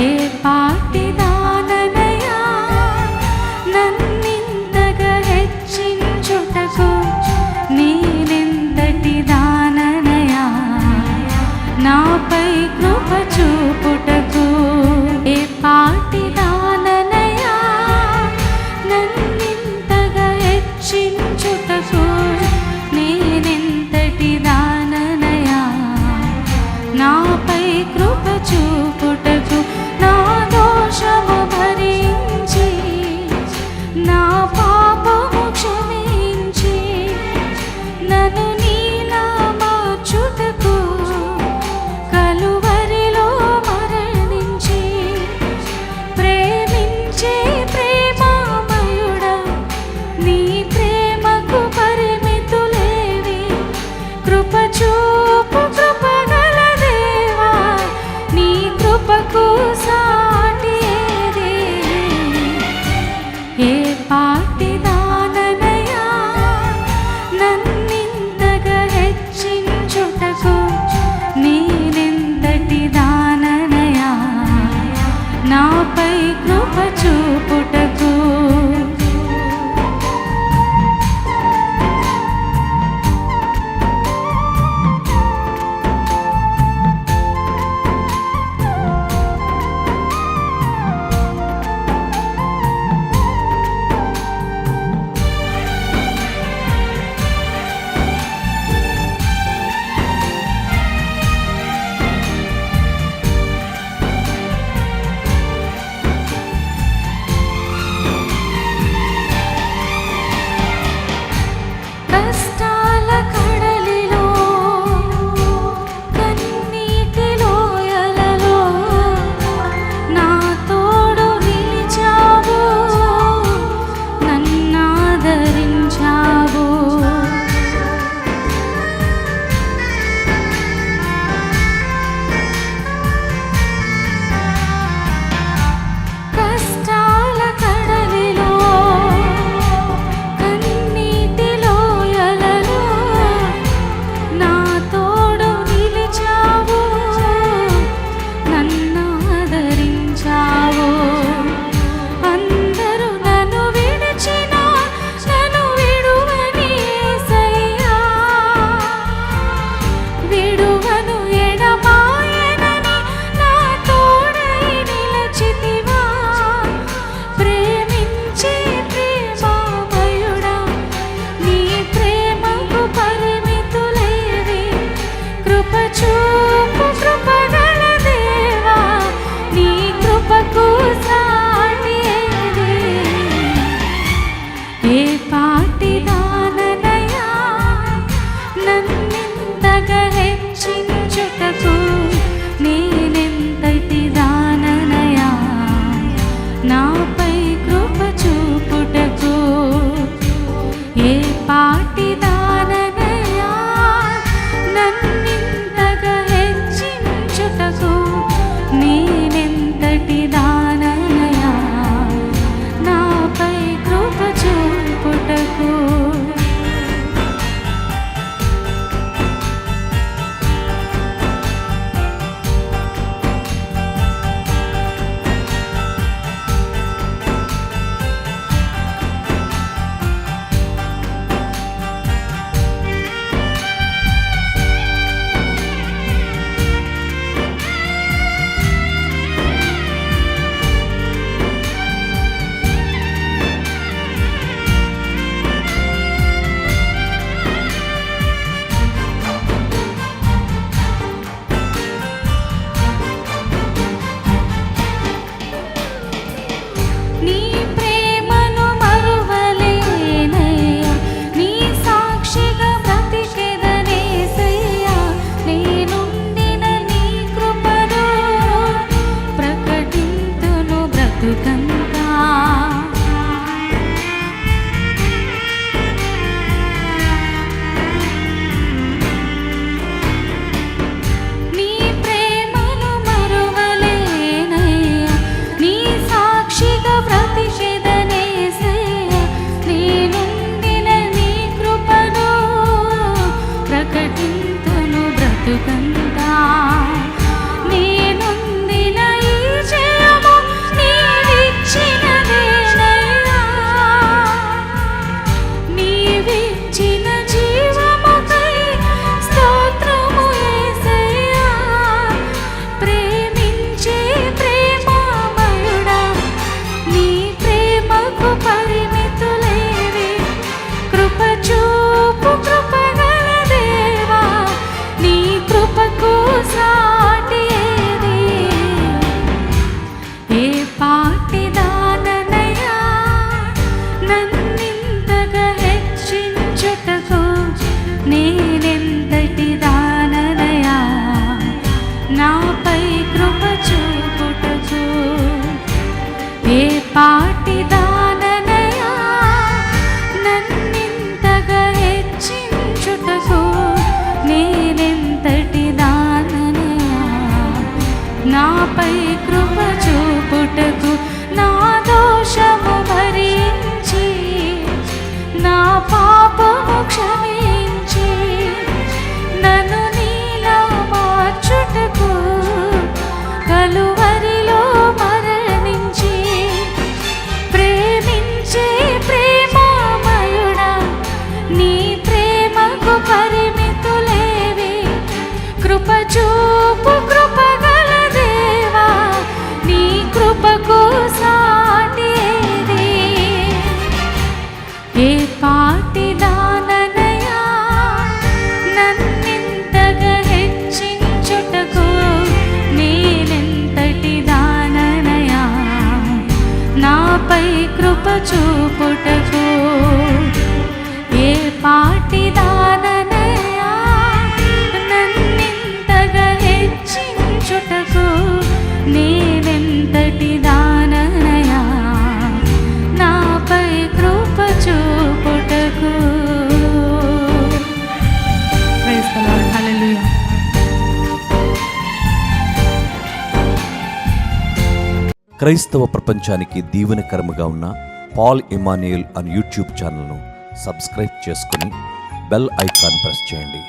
ఏ పాటిదాననయా నన్నింతగా హెచ్చించుటకు, నేనెంతటి దాననయా నాపై కృప చూపుటకు. ఏ పాటిదాననయా నన్నింతగా హెచ్చించుటకు, నేనెంతటి దాననయా నాపై కృప చూపుటకు. నా దోషము భరించి నా పాపము క్షమించి నన్ను నీలా మార్చుటకు కలువరిలో మరణించి ప్రేమించే ప్రేమామయుడా, నీ ప్రేమకు పరిమితులేవి. కృప చూపు కృపగల దేవా, నీ కృపకు సాటి ఏది. ఏ పాటిదాననయా నన్నింతగా హెచ్చించుటకు, నేనెంతటి దాననయా నాపై కృప చూపుటకు. నాపై కృప చూపుటకు ఏ పాటి దాననయా నన్నింతగా హెచ్చించుటకు నేనెంతటి దాననయా నాపై కృప చూపుటకు నా దోషము భరించి నా పాపము క్షమించి నన్ను నీలా మార్చుటకు కలువరిలో మరణించి ప్రేమించే ప్రేమామయుడా నీ ప్రేమకు పరిమితులేవి కృప చూపు కృపగల దేవా నీ కృపకు సాటి ఏది ఏ పాటి దాననయా నన్నింతగా హెచ్చించుటకు నేనెంతటి దాననయా నాపై కృప చూపుటకు ఏ పాటి దాననయా నన్నింతగా హెచ్చించుటకు నేనెంతటి దాననయా నాపై కృప చూపుటకు. Praise the Lord. హల్లెలూయా. క్రైస్తవ ప్రపంచానికి దీవెనకరముగా ఉన్న పాల్ ఇమాన్యుయల్ అనే యూట్యూబ్ ఛానల్ను సబ్స్క్రైబ్ చేసుకుని బెల్ ఐకాన్ ప్రెస్ చేయండి.